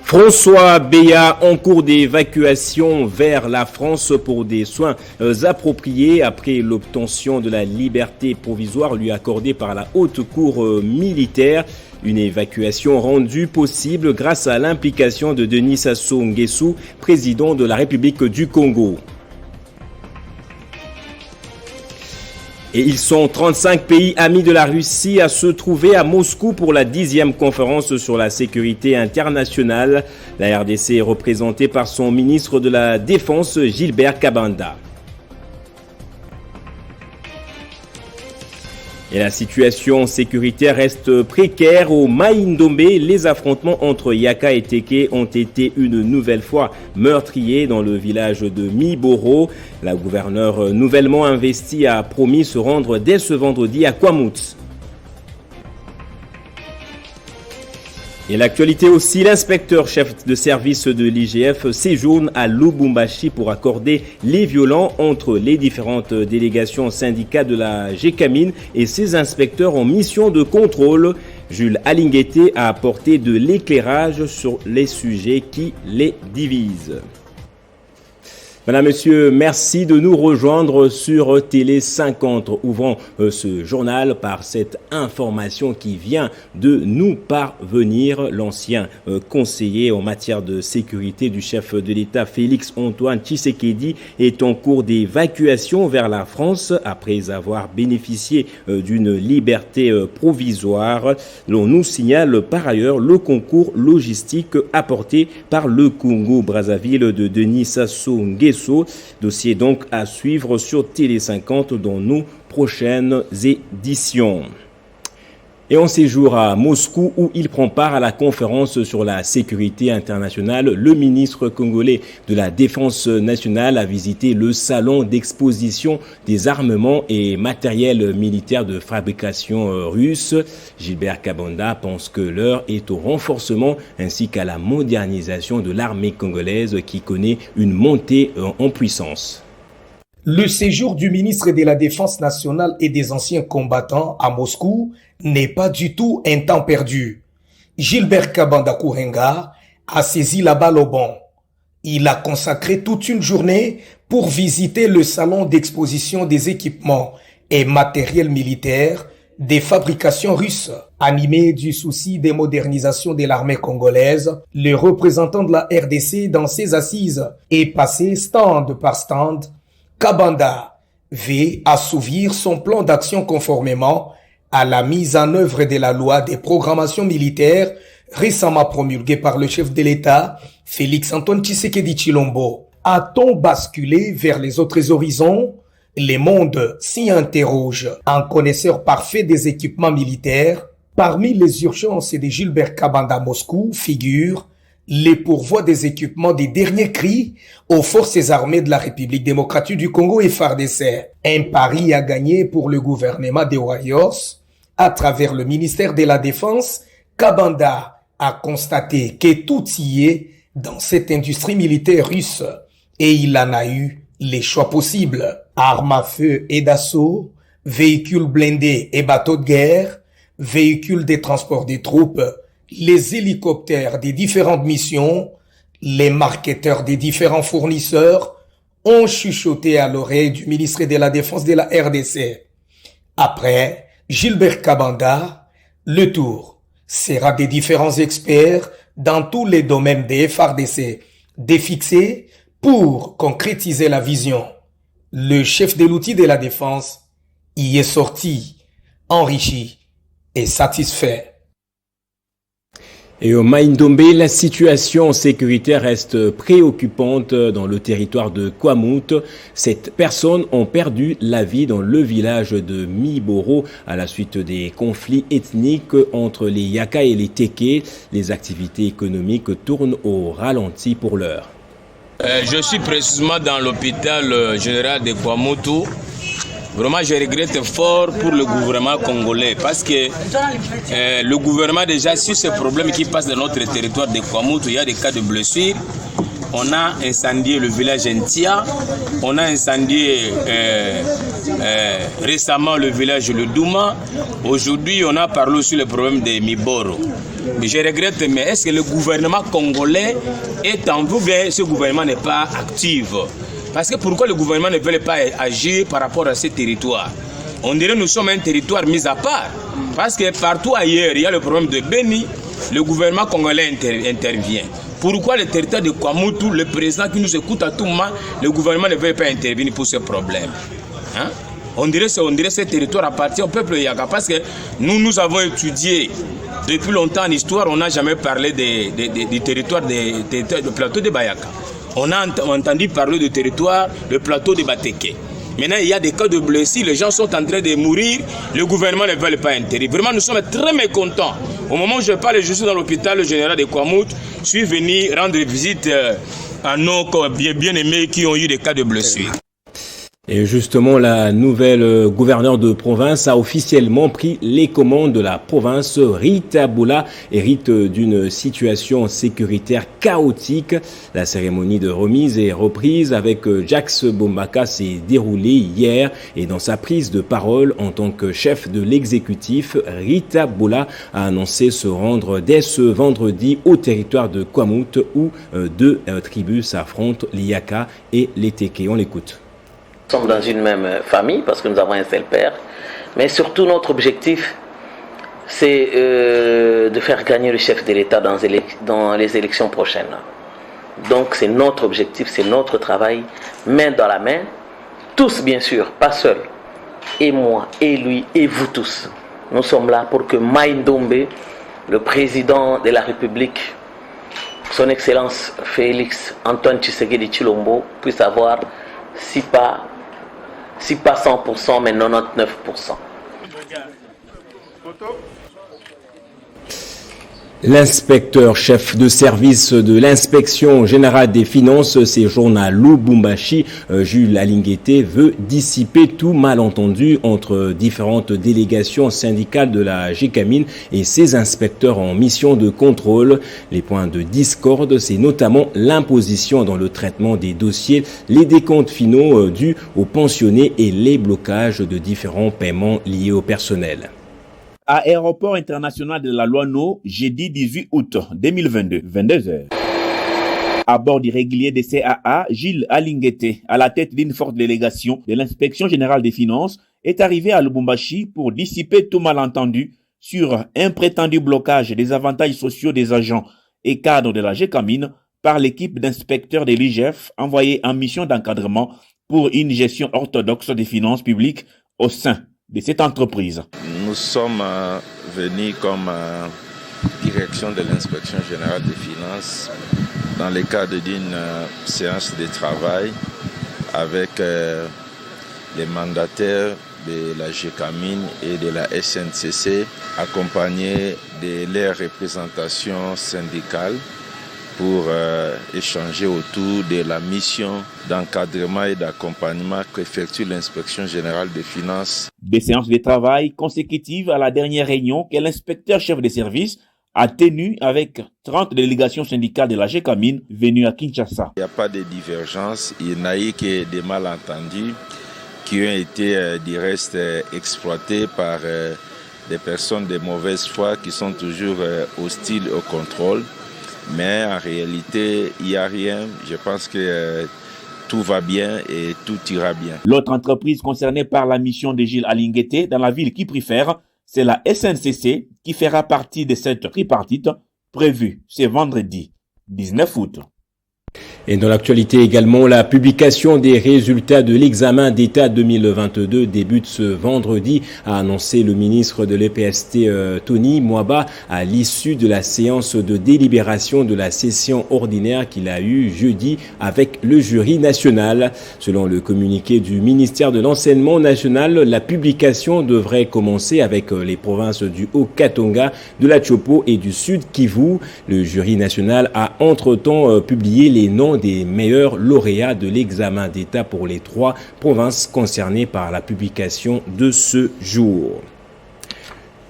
François Béat en cours d'évacuation vers la France pour des soins appropriés après l'obtention de la liberté provisoire lui accordée par la haute cour militaire. Une évacuation rendue possible grâce à l'implication de Denis Sassou Nguesso, président de la République du Congo. Et ils sont 35 pays amis de la Russie à se trouver à Moscou pour la 10e conférence sur la sécurité internationale. La RDC est représentée par son ministre de la Défense, Gilbert Kabanda. Et la situation sécuritaire reste précaire au Mai-Ndombe. Les affrontements entre Yaka et Teke ont été une nouvelle fois meurtriers dans le village de Miboro. La gouverneure nouvellement investie a promis se rendre dès ce vendredi à Kwamouth. Et l'actualité aussi, l'inspecteur chef de service de l'IGF séjourne à Lubumbashi pour accorder les violents entre les différentes délégations syndicales de la GECAMIN et ses inspecteurs en mission de contrôle. Jules Alinguete a apporté de l'éclairage sur les sujets qui les divisent. Madame, Monsieur, merci de nous rejoindre sur Télé 50. Ouvrons ce journal par cette information qui vient de nous parvenir. L'ancien conseiller en matière de sécurité du chef de l'État, Félix Antoine Tshisekedi, est en cours d'évacuation vers la France après avoir bénéficié d'une liberté provisoire. L'on nous signale par ailleurs le concours logistique apporté par le Congo-Brazzaville de Denis Sassou Nguesso. Dossier donc à suivre sur Télé 50 dans nos prochaines éditions. Et en séjour à Moscou où il prend part à la conférence sur la sécurité internationale, le ministre congolais de la Défense nationale a visité le salon d'exposition des armements et matériels militaires de fabrication russe. Gilbert Kabanda pense que l'heure est au renforcement ainsi qu'à la modernisation de l'armée congolaise qui connaît une montée en puissance. Le séjour du ministre de la Défense nationale et des anciens combattants à Moscou n'est pas du tout un temps perdu. Gilbert Kabanda Kouhenga a saisi la balle au bon. Il a consacré toute une journée pour visiter le salon d'exposition des équipements et matériels militaires des fabrications russes. Animé du souci des modernisations de l'armée congolaise, le représentant de la RDC dans ses assises est passé stand par stand. Kabanda veut assouvir son plan d'action conformément à la mise en œuvre de la loi des programmations militaires récemment promulguée par le chef de l'État, Félix Antoine Tshisekedi Tshilombo. A-t-on basculé vers les autres horizons? Le monde s'y interroge. Un connaisseur parfait des équipements militaires, parmi les urgences de Gilbert Kabanda à Moscou figure les pourvois des équipements des derniers cris aux forces armées de la République démocratique du Congo et FARDC. Un pari à gagner pour le gouvernement des Warriors. À travers le ministère de la Défense, Kabanda a constaté que tout y est dans cette industrie militaire russe et il en a eu les choix possibles. Armes à feu et d'assaut, véhicules blindés et bateaux de guerre, véhicules de transport des troupes, les hélicoptères des différentes missions, les marketeurs des différents fournisseurs ont chuchoté à l'oreille du ministre de la Défense de la RDC. Après Gilbert Kabanda, le tour sera des différents experts dans tous les domaines des FARDC défixés pour concrétiser la vision. Le chef de l'outil de la défense y est sorti, enrichi et satisfait. Et au Mai-Ndombe, la situation sécuritaire reste préoccupante dans le territoire de Kwamouth. 7 personnes ont perdu la vie dans le village de Miboro à la suite des conflits ethniques entre les Yaka et les Teke. Les activités économiques tournent au ralenti pour l'heure. Je suis précisément dans l'hôpital général de Kwamouth. Vraiment, je regrette fort pour le gouvernement congolais parce que le gouvernement déjà sur ces problèmes qui passent dans notre territoire de Kwamouth, il y a des cas de blessures. on a incendié le village Ntia, on a incendié récemment le village Le Douma. Aujourd'hui, on a parlé sur le problème des Miboro. Mais je regrette, mais est-ce que le gouvernement congolais est en vous bien, ce gouvernement n'est pas actif? Parce que pourquoi le gouvernement ne veut pas agir par rapport à ces territoires? On dirait que nous sommes un territoire mis à part. Parce que partout ailleurs, il y a le problème de Beni, le gouvernement congolais intervient. Pourquoi le territoire de Kwamutu, le président qui nous écoute à tout moment, le gouvernement ne veut pas intervenir pour ce problème? Hein? On dirait que ce territoire appartient au peuple Yaka. Parce que nous avons étudié depuis longtemps en histoire, on n'a jamais parlé du territoire du plateau de Bayaka. On a entendu parler du territoire, le plateau de Bateke. Maintenant, il y a des cas de blessés, les gens sont en train de mourir, le gouvernement ne veut pas intervenir. Vraiment, nous sommes très mécontents. Au moment où je parle, je suis dans l'hôpital général de Kwamout, je suis venu rendre visite à nos bien-aimés qui ont eu des cas de blessures. Et justement, la nouvelle gouverneure de province a officiellement pris les commandes de la province. Rita Boula hérite d'une situation sécuritaire chaotique. La cérémonie de remise et reprise avec Jax Bombaka s'est déroulée hier et dans sa prise de parole en tant que chef de l'exécutif, Rita Boula a annoncé se rendre dès ce vendredi au territoire de Kwamout où deux tribus s'affrontent, l'Iyaka et les Teke. On l'écoute. Nous sommes dans une même famille parce que nous avons un seul père, mais surtout notre objectif, c'est de faire gagner le chef de l'État dans les élections prochaines. Donc c'est notre objectif, c'est notre travail, main dans la main, tous bien sûr, pas seuls, et moi, et lui, et vous tous. Nous sommes là pour que Mai Ndombe, le président de la République, son Excellence Félix Antoine Tshisekedi Tshilombo, puisse avoir si pas 100%, mais 99%. L'inspecteur chef de service de l'inspection générale des finances séjourne à Lubumbashi, Jules Alinguete, veut dissiper tout malentendu entre différentes délégations syndicales de la GECAMIN et ses inspecteurs en mission de contrôle. Les points de discorde, c'est notamment l'imposition dans le traitement des dossiers, les décomptes finaux dus aux pensionnés et les blocages de différents paiements liés au personnel. À Aéroport international de la Loano, jeudi 18 août 2022, 22h. À bord du régulier des CAA, Gilles Alinguete, à la tête d'une forte délégation de l'inspection générale des finances, est arrivé à Lubumbashi pour dissiper tout malentendu sur un prétendu blocage des avantages sociaux des agents et cadres de la GECAMIN par l'équipe d'inspecteurs de l'IGF envoyée en mission d'encadrement pour une gestion orthodoxe des finances publiques au sein de cette entreprise. Nous sommes venus comme direction de l'inspection générale des finances dans le cadre d'une séance de travail avec les mandataires de la GECAMIN et de la SNCC, accompagnés de leurs représentations syndicales pour échanger autour de la mission d'encadrement et d'accompagnement qu'effectue l'inspection générale des finances. Des séances de travail consécutives à la dernière réunion que l'inspecteur chef des services a tenue avec 30 délégations syndicales de la GECAMIN venues à Kinshasa. Il n'y a pas de divergence, il n'y a eu que des malentendus qui ont été du reste exploités par des personnes de mauvaise foi qui sont toujours hostiles au contrôle. Mais en réalité, il n'y a rien. Je pense que tout va bien et tout ira bien. L'autre entreprise concernée par la mission de Gilles Alinguete dans la ville qui préfère, c'est la SNCC qui fera partie de cette tripartite prévue ce vendredi 19 août. Et dans l'actualité également, la publication des résultats de l'examen d'État 2022 débute ce vendredi, a annoncé le ministre de l'EPST Tony Mwaba à l'issue de la séance de délibération de la session ordinaire qu'il a eue jeudi avec le jury national. Selon le communiqué du ministère de l'Enseignement national, la publication devrait commencer avec les provinces du Haut-Katanga, de la Chopo et du Sud Kivu. Le jury national a entre-temps publié les noms des meilleurs lauréats de l'examen d'État pour les 3 provinces concernées par la publication de ce jour.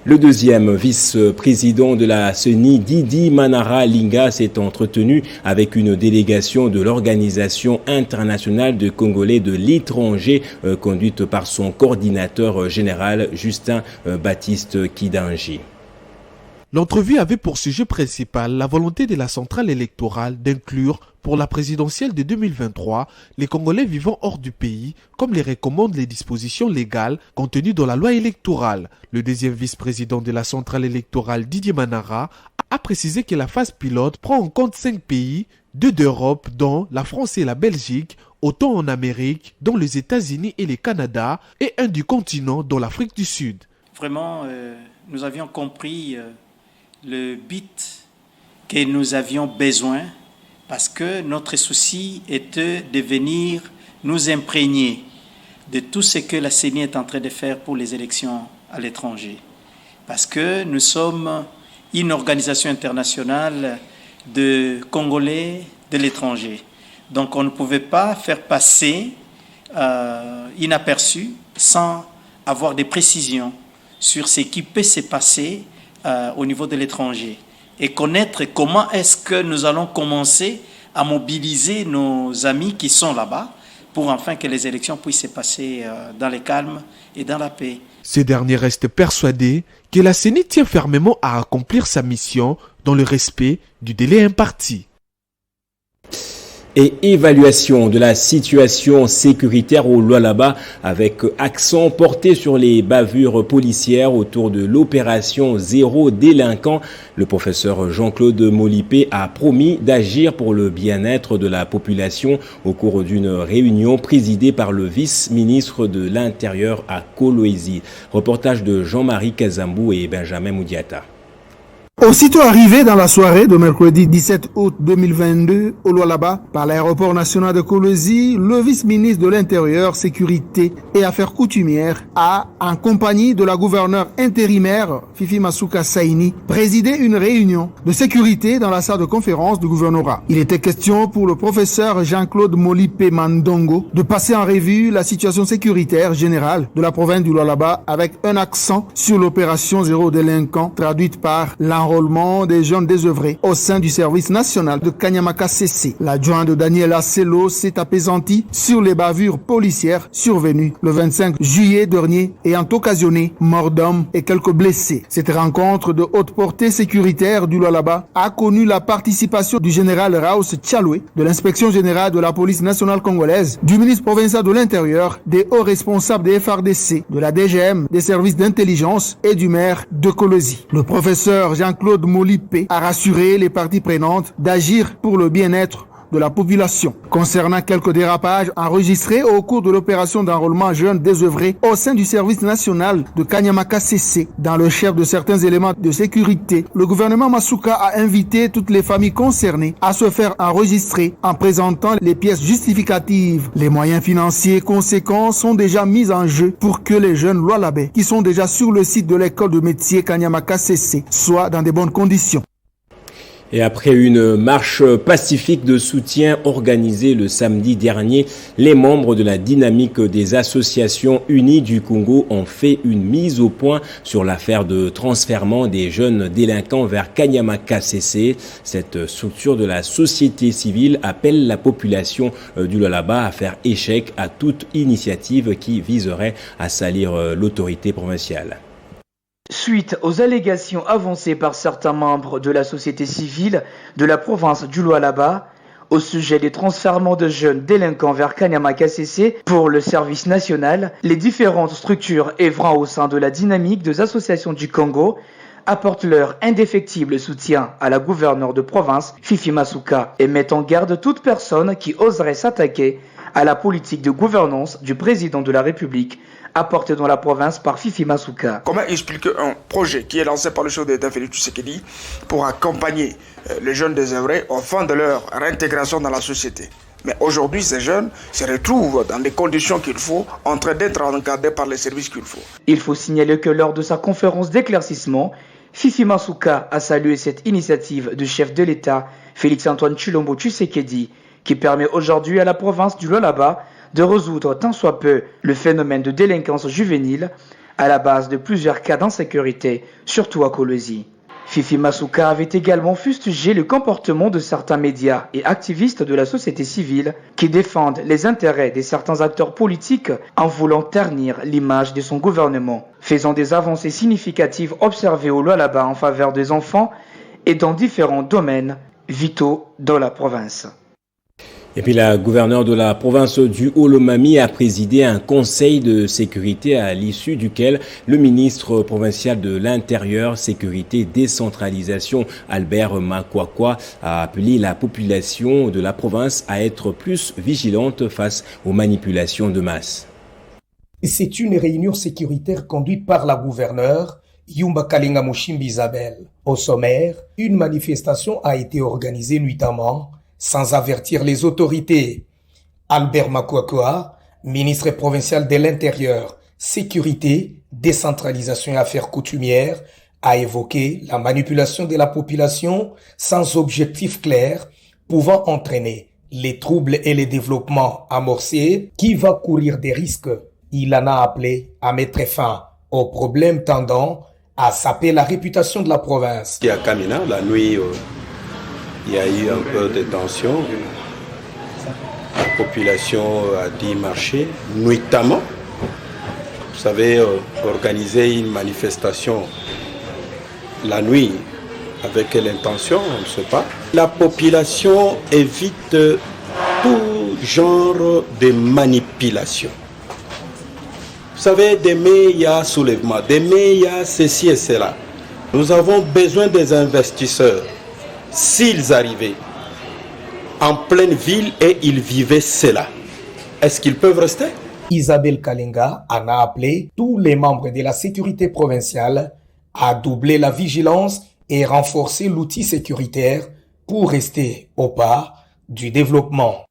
Le deuxième vice-président de la CENI, Didi Manara Linga, s'est entretenu avec une délégation de l'Organisation internationale de Congolais de l'étranger, conduite par son coordinateur général, Justin Baptiste Kidanji. L'entrevue avait pour sujet principal la volonté de la centrale électorale d'inclure pour la présidentielle de 2023 les Congolais vivant hors du pays, comme les recommandent les dispositions légales contenues dans la loi électorale. Le deuxième vice-président de la centrale électorale, Didier Manara, a précisé que la phase pilote prend en compte 5 pays, 2 d'Europe, dont la France et la Belgique, autant en Amérique, dont les États-Unis et le Canada, et un du continent, dont l'Afrique du Sud. Vraiment, nous avions compris le but que nous avions besoin, parce que notre souci était de venir nous imprégner de tout ce que la CENI est en train de faire pour les élections à l'étranger. Parce que nous sommes une organisation internationale de Congolais de l'étranger. Donc on ne pouvait pas faire passer inaperçu sans avoir des précisions sur ce qui peut se passer au niveau de l'étranger et connaître comment est-ce que nous allons commencer à mobiliser nos amis qui sont là-bas pour enfin que les élections puissent se passer dans le calme et dans la paix. Ces derniers restent persuadés que la CENI tient fermement à accomplir sa mission dans le respect du délai imparti. Et évaluation de la situation sécuritaire au Lualaba avec accent porté sur les bavures policières autour de l'opération Zéro délinquant. Le professeur Jean-Claude Molipé a promis d'agir pour le bien-être de la population au cours d'une réunion présidée par le vice-ministre de l'Intérieur à Kolwezi. Reportage de Jean-Marie Kazambou et Benjamin Moudiata. Aussitôt arrivé dans la soirée de mercredi 17 août 2022 au Lualaba par l'aéroport national de Kolwezi, le vice-ministre de l'Intérieur, Sécurité et Affaires coutumières a, en compagnie de la gouverneure intérimaire Fifi Masuka Saini, présidé une réunion de sécurité dans la salle de conférence du gouvernorat. Il était question pour le professeur Jean-Claude Molipé Mandongo de passer en revue la situation sécuritaire générale de la province du Lualaba avec un accent sur l'opération Zéro délinquant traduite par l'enrôlement des jeunes désœuvrés au sein du service national de Kanyamaka CC. L'adjoint de Daniel Asselo s'est apaisanti sur les bavures policières survenues le 25 juillet dernier ayant occasionné mort d'hommes et quelques blessés. Cette rencontre de haute portée sécuritaire du Lualaba a connu la participation du général Raus Tchaloué, de l'inspection générale de la police nationale congolaise, du ministre provincial de l'Intérieur, des hauts responsables des FARDC, de la DGM, des services d'intelligence et du maire de Kolwezi. Le professeur Jean-Claude Molipé a rassuré les parties prenantes d'agir pour le bien-être de la population. Concernant quelques dérapages enregistrés au cours de l'opération d'enrôlement jeunes désœuvrés au sein du service national de Kanyamaka CC, dans le chef de certains éléments de sécurité, le gouvernement Masuka a invité toutes les familles concernées à se faire enregistrer en présentant les pièces justificatives. Les moyens financiers conséquents sont déjà mis en jeu pour que les jeunes Lualabais qui sont déjà sur le site de l'école de métier Kanyamaka CC soient dans de bonnes conditions. Et après une marche pacifique de soutien organisée le samedi dernier, les membres de la dynamique des associations unies du Congo ont fait une mise au point sur l'affaire de transfèrement des jeunes délinquants vers Kanyamaka CC. Cette structure de la société civile appelle la population du Lualaba à faire échec à toute initiative qui viserait à salir l'autorité provinciale. Suite aux allégations avancées par certains membres de la société civile de la province du Lualaba au sujet des transfèrements de jeunes délinquants vers Kanyamaka CC pour le service national, les différentes structures œuvrant au sein de la dynamique des associations du Congo apportent leur indéfectible soutien à la gouverneure de province, Fifi Masuka, et mettent en garde toute personne qui oserait s'attaquer à la politique de gouvernance du président de la République apporté dans la province par Fifi Masuka. Comment expliquer un projet qui est lancé par le chef d'État Félix Tshisekedi pour accompagner les jeunes désœuvrés au fond de leur réintégration dans la société? Mais aujourd'hui, ces jeunes se retrouvent dans les conditions qu'il faut, en train d'être encadrés par les services qu'il faut. Il faut signaler que lors de sa conférence d'éclaircissement, Fifi Masuka a salué cette initiative du chef de l'État, Félix-Antoine Tshilombo Tshisekedi, qui permet aujourd'hui à la province du Lualaba de résoudre tant soit peu le phénomène de délinquance juvénile à la base de plusieurs cas d'insécurité, surtout à Kolwezi. Fifi Masuka avait également fustigé le comportement de certains médias et activistes de la société civile qui défendent les intérêts de certains acteurs politiques en voulant ternir l'image de son gouvernement, faisant des avancées significatives observées au Lualaba en faveur des enfants et dans différents domaines vitaux dans la province. Et puis la gouverneure de la province du Haut-Lomami a présidé un conseil de sécurité à l'issue duquel le ministre provincial de l'Intérieur, Sécurité, Décentralisation, Albert Makwakwa, a appelé la population de la province à être plus vigilante face aux manipulations de masse. C'est une réunion sécuritaire conduite par la gouverneure Yumba Kalinga Mushimbi Isabelle. Au sommaire, une manifestation a été organisée nuitamment sans avertir les autorités. Albert Makwakwa, ministre provincial de l'Intérieur, Sécurité, Décentralisation et Affaires coutumières, a évoqué la manipulation de la population sans objectif clair, pouvant entraîner les troubles et les développements amorcés qui va courir des risques. Il en a appelé à mettre fin aux problèmes tendant à saper la réputation de la province. À Kamina, la nuit, il y a eu un peu de tension. La population a dû marcher nuitamment. Vous savez, organiser une manifestation la nuit avec l'intention, on ne sait pas. La population évite tout genre de manipulation. Vous savez, demain il y a soulèvement, demain il y a ceci et cela. Nous avons besoin des investisseurs. S'ils arrivaient en pleine ville et ils vivaient cela, est-ce qu'ils peuvent rester? Isabelle Kalinga en a appelé tous les membres de la sécurité provinciale à doubler la vigilance et renforcer l'outil sécuritaire pour rester au pas du développement.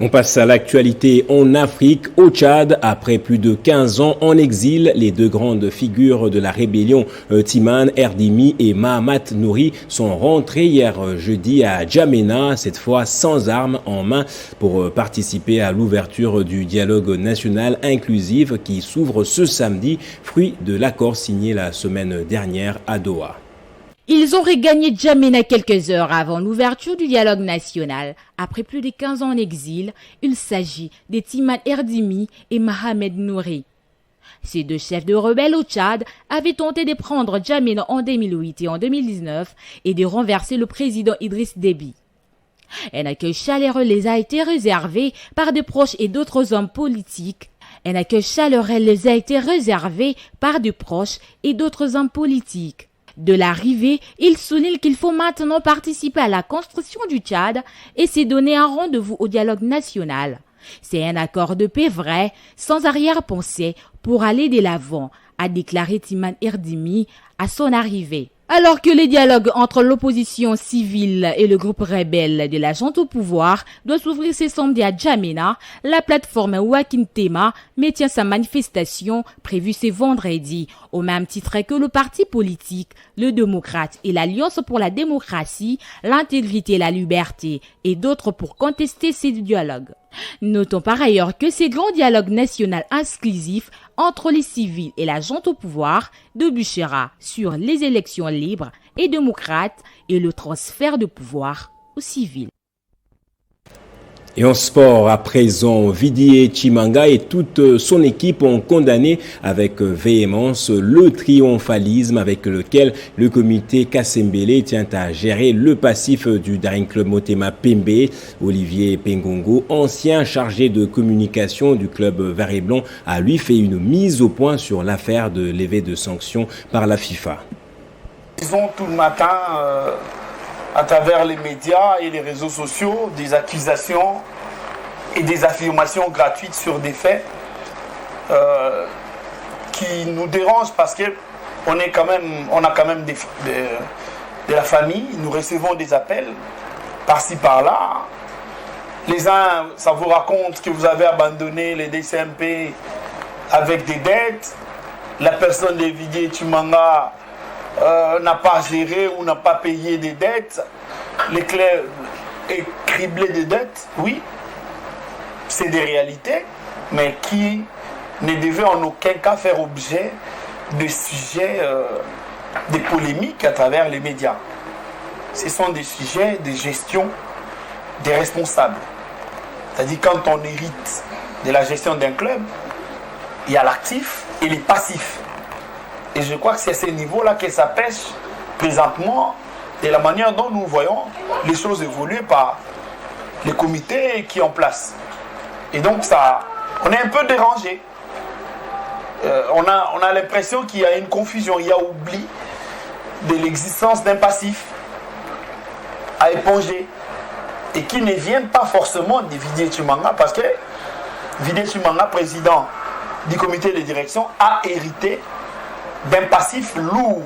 On passe à l'actualité en Afrique. Au Tchad, après plus de 15 ans en exil, les deux grandes figures de la rébellion, Timan Erdimi et Mahamat Nouri, sont rentrés hier jeudi à Djamena, cette fois sans armes en main, pour participer à l'ouverture du dialogue national inclusif qui s'ouvre ce samedi, fruit de l'accord signé la semaine dernière à Doha. Ils ont regagné Djamena quelques heures avant l'ouverture du dialogue national. Après plus de 15 ans en exil, il s'agit de Timan Erdimi et Mohamed Nouri. Ces deux chefs de rebelles au Tchad avaient tenté de prendre Djamena en 2008 et en 2019 et de renverser le président Idriss Déby. Un accueil chaleureux les a été réservé par des proches et d'autres hommes politiques. De l'arrivée, il souligne qu'il faut maintenant participer à la construction du Tchad et s'est donné un rendez-vous au dialogue national. C'est un accord de paix vrai, sans arrière-pensée, pour aller de l'avant, a déclaré Timan Erdimi à son arrivée. Alors que le dialogue entre l'opposition civile et le groupe rebelle de la junte au pouvoir doit s'ouvrir ce samedi à Djamena, la plateforme Wakintema maintient sa manifestation prévue ce vendredi, au même titre que le parti politique, le démocrate et l'Alliance pour la démocratie, l'intégrité et la liberté, et d'autres pour contester ces dialogues. Notons par ailleurs que ces grands dialogues national inclusifs entre les civils et la junte au pouvoir débouchera sur les élections libres et démocrates et le transfert de pouvoir aux civils. Et en sport, à présent, Vidi Chimanga et toute son équipe ont condamné avec véhémence le triomphalisme avec lequel le comité Kasembele tient à gérer le passif du Daring Club Motema Pembe. Olivier Pengongo, ancien chargé de communication du club vert et blanc, a lui fait une mise au point sur l'affaire de levée de sanctions par la FIFA. Disons tout le matin, à travers les médias et les réseaux sociaux, des accusations et des affirmations gratuites sur des faits qui nous dérangent parce qu'on a quand même de la famille, nous recevons des appels par-ci par-là. Les uns, ça vous raconte que vous avez abandonné les DCMP avec des dettes. La personne de Vidi Chimanga n'a pas géré ou n'a pas payé des dettes. L'éclair est criblé de dettes, oui. C'est des réalités, mais qui ne devait en aucun cas faire objet de sujets, de polémiques à travers les médias. Ce sont des sujets de gestion des responsables. C'est-à-dire quand on hérite de la gestion d'un club, il y a l'actif et les passifs. Et je crois que c'est à ce niveau-là que ça pêche présentement de la manière dont nous voyons les choses évoluer par les comités qui sont en place. Et donc ça, on est un peu dérangé. On a l'impression qu'il y a une confusion, il y a oubli de l'existence d'un passif à éponger et qui ne viennent pas forcément de Didier Tshimanga, parce que Didier Tshimanga, président du comité de direction, a hérité d'un passif lourd.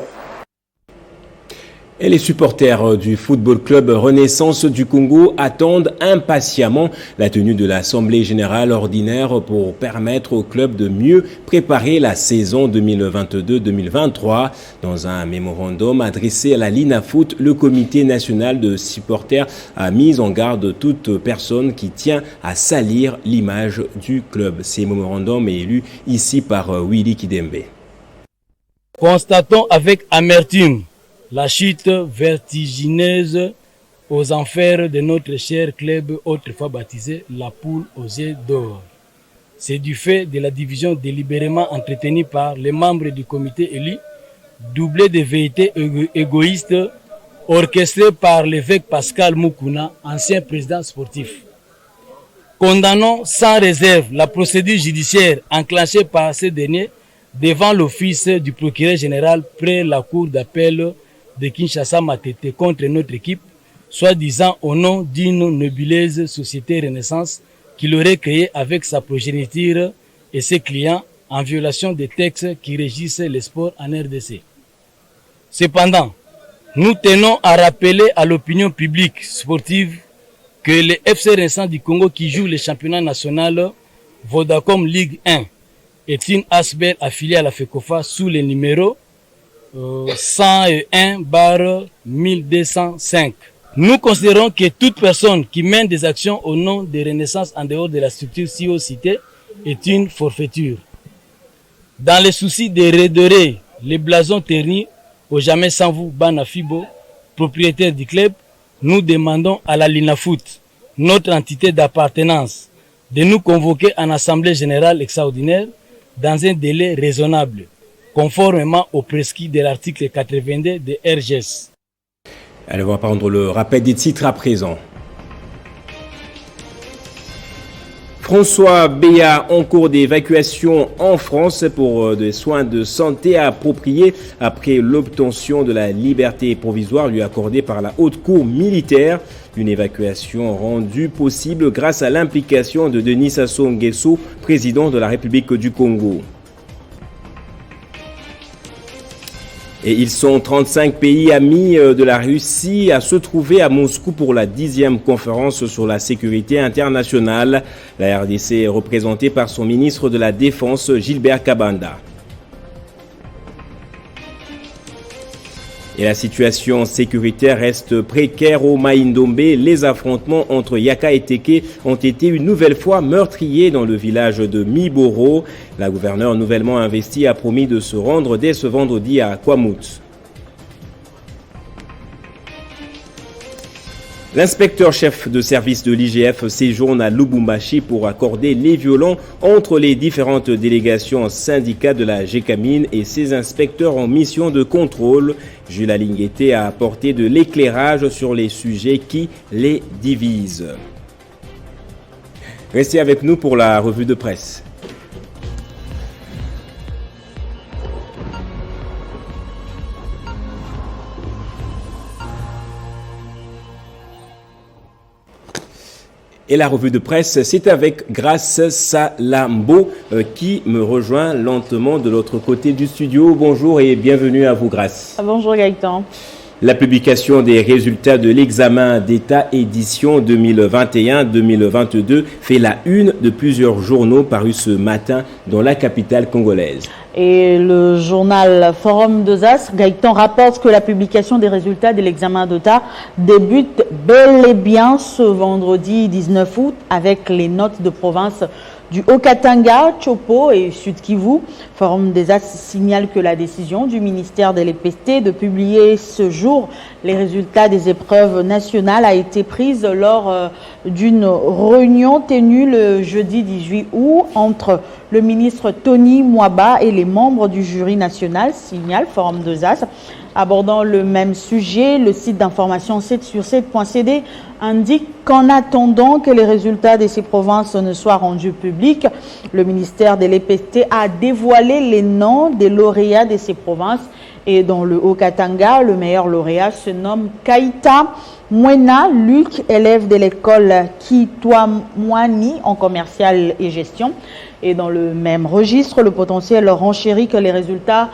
Et les supporters du Football Club Renaissance du Congo attendent impatiemment la tenue de l'Assemblée Générale Ordinaire pour permettre au club de mieux préparer la saison 2022-2023. Dans un mémorandum adressé à la Linafoot, le Comité national de supporters a mis en garde toute personne qui tient à salir l'image du club. Ces mémorandums est lu ici par Willy Kidembe. Constatons avec amertume la chute vertigineuse aux enfers de notre cher club autrefois baptisé la Poule aux yeux d'or. C'est du fait de la division délibérément entretenue par les membres du comité élu, doublée de vérités égoïstes orchestrées par l'évêque Pascal Mukuna, ancien président sportif. Condamnons sans réserve la procédure judiciaire enclenchée par ce dernier devant l'office du procureur général près la cour d'appel de Kinshasa Matete contre notre équipe, soi-disant au nom d'une nébuleuse société Renaissance qu'il aurait créée avec sa progéniture et ses clients en violation des textes qui régissent les sports en RDC. Cependant, nous tenons à rappeler à l'opinion publique sportive que le FC Renaissance du Congo qui joue le championnat national Vodacom Ligue 1 est une ASBEL affiliée à la FECOFA sous le numéro 101/1205. Nous considérons que toute personne qui mène des actions au nom de Renaissance en dehors de la structure si citée est une forfaiture. Dans le souci de redorer les blasons ternis au jamais sans vous Banafibo, propriétaire du club, nous demandons à la Linafoot, notre entité d'appartenance, de nous convoquer en assemblée générale extraordinaire dans un délai raisonnable, conformément au prescrit de l'article 82 de RGS. Allez, on va prendre le rappel des titres à présent. François Béat en cours d'évacuation en France pour des soins de santé appropriés après l'obtention de la liberté provisoire lui accordée par la Haute Cour militaire. Une évacuation rendue possible grâce à l'implication de Denis Sassou Nguesso, président de la République du Congo. Et ils sont 35 pays amis de la Russie à se trouver à Moscou pour la 10e conférence sur la sécurité internationale. La RDC est représentée par son ministre de la Défense, Gilbert Kabanda. Et la situation sécuritaire reste précaire au Maïndombe. Les affrontements entre Yaka et Teke ont été une nouvelle fois meurtriers dans le village de Miboro. La gouverneure nouvellement investie a promis de se rendre dès ce vendredi à Kwamut. L'inspecteur-chef de service de l'IGF séjourne à Lubumbashi pour accorder les violons entre les différentes délégations syndicats de la GECAMIN et ses inspecteurs en mission de contrôle. Jules Alinguete a apporté de l'éclairage sur les sujets qui les divisent. Restez avec nous pour la revue de presse. Et la revue de presse, c'est avec Grace Salambo qui me rejoint lentement de l'autre côté du studio. Bonjour et bienvenue à vous, Grace. Bonjour Gaëtan. La publication des résultats de l'examen d'État édition 2021-2022 fait la une de plusieurs journaux parus ce matin dans la capitale congolaise. Et le journal Forum 2As, Gaëtan, rapporte que la publication des résultats de l'examen d'État débute bel et bien ce vendredi 19 août avec les notes de province du Haut-Katanga, Chopo et Sud-Kivu. Forum des As signale que la décision du ministère de l'EPST de publier ce jour les résultats des épreuves nationales a été prise lors d'une réunion tenue le jeudi 18 août entre le ministre Tony Mwaba et les membres du jury national, signale Forum des As. Abordant le même sujet, le site d'information 7sur7.cd indique qu'en attendant que les résultats de ces provinces ne soient rendus publics, le ministère de l'EPST a dévoilé les noms des lauréats de ces provinces. Et dans le Haut-Katanga, le meilleur lauréat se nomme Kaita Mwena Luc, élève de l'école Kitwamwani en commercial et gestion. Et dans le même registre, le potentiel renchérit que les résultats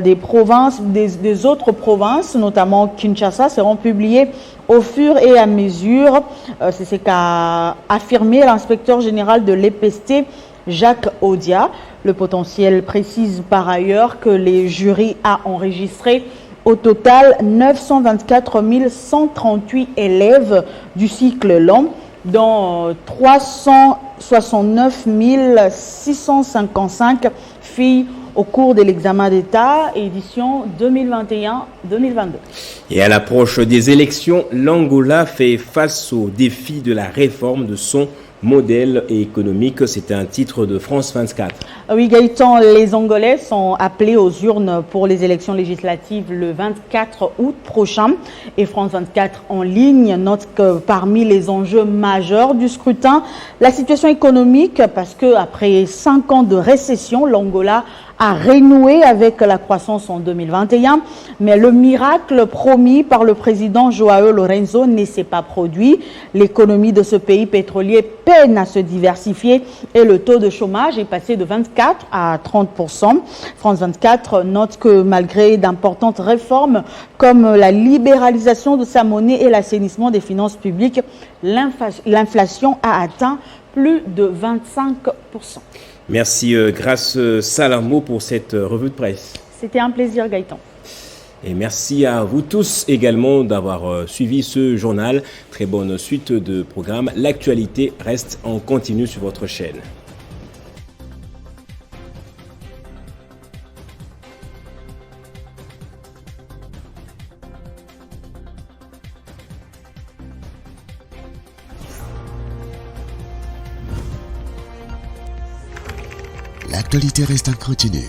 des provinces, des autres provinces, notamment Kinshasa, seront publiés au fur et à mesure. C'est ce qu'a affirmé l'inspecteur général de l'EPST, Jacques Odia. Le potentiel précise par ailleurs que les jurys a enregistré au total 924 138 élèves du cycle long, dont 369 655 filles au cours de l'examen d'État, édition 2021-2022. Et à l'approche des élections, l'Angola fait face aux défis de la réforme de son modèle économique. C'est un titre de France 24. Oui, Gaëtan, les Angolais sont appelés aux urnes pour les élections législatives le 24 août prochain. Et France 24 en ligne note que parmi les enjeux majeurs du scrutin, la situation économique, parce que après 5 ans de récession, l'Angola a renoué avec la croissance en 2021, mais le miracle promis par le président João Lorenzo ne s'est pas produit. L'économie de ce pays pétrolier peine à se diversifier et le taux de chômage est passé de 24 à 30%. France 24 note que malgré d'importantes réformes comme la libéralisation de sa monnaie et l'assainissement des finances publiques, l'inflation a atteint plus de 25%. Merci Grâce Salamo pour cette revue de presse. C'était un plaisir, Gaëtan. Et merci à vous tous également d'avoir suivi ce journal. Très bonne suite de programmes. L'actualité reste en continu sur votre chaîne. L'actualité reste en continu.